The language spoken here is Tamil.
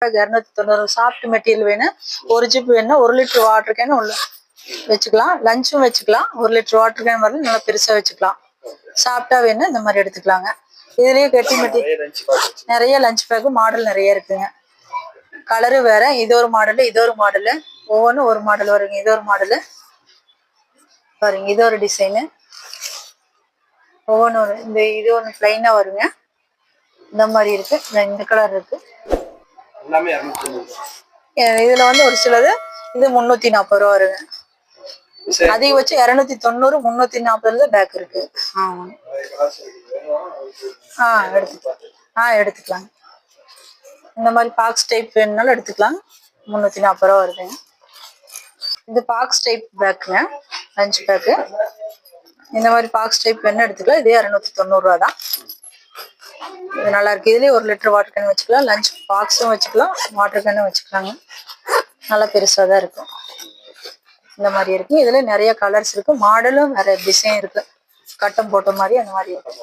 290 சாஃப்ட் மெட்டீரியல் வேணும். 1 ஜிப் வேணும். 1 லிட்டர் வாட்டர் கேன் உள்ள வச்சுக்கலாம். லஞ்சும் வச்சுக்கலாம். 1 லிட்டர் வாட்டர் கேன் வரல நல்லா பெருசா வச்சுக்கலாம். சாஃப்டா வேணும் இந்த மாதிரி எடுத்துக்கலாங்க. இதுலயே கட்டி மெட்டீரியல் நிறைய லஞ்ச் பேக் மாடல் நிறைய இருக்குங்க. கலரு வேற. இது ஒரு மாடலு, இது ஒரு மாடலு, ஒவ்வொன்றும் ஒரு மாடல் வருங்க. இது ஒரு மாடலு பாருங்க, இது ஒரு டிசைனு, ஒவ்வொன்று ஒரு இது ஒன்று பிளைனா வருங்க. இந்த மாதிரி இருக்கு. இந்த கலர் இருக்கு. இதுல ஒரு சிலது இது 340 ரூபா வருங்க. அதிகபட்சம் 290 340 பேக் இருக்கு. எடுத்துக்கலாம். இந்த மாதிரி பாக்ஸ் டைப் வேணுனாலும் எடுத்துக்கலாம். 340 ரூபா வருதுங்க. இது பாக்ஸ் டைப் பேக்குங்க, லஞ்ச் பேக்கு. இந்த மாதிரி பாக்ஸ் டைப் வேணும் எடுத்துக்கலாம். இதே 290 ரூபா தான். இது நல்லா இருக்கு. இதுலயே 1 லிட்டர் வாட்டர் கேன் வச்சுக்கலாம். லஞ்ச் பாக்ஸும் வச்சுக்கலாம், வாட்டர் கேனும் வச்சுக்கலாங்க. நல்லா பெருசா தான் இருக்கும். இந்த மாதிரி இருக்கு. இதுல நிறைய கலர்ஸ் இருக்கு. மாடலும் நிறைய டிசைன் இருக்கு. கட்டம் போட்ட மாதிரி அந்த மாதிரி இருக்கு.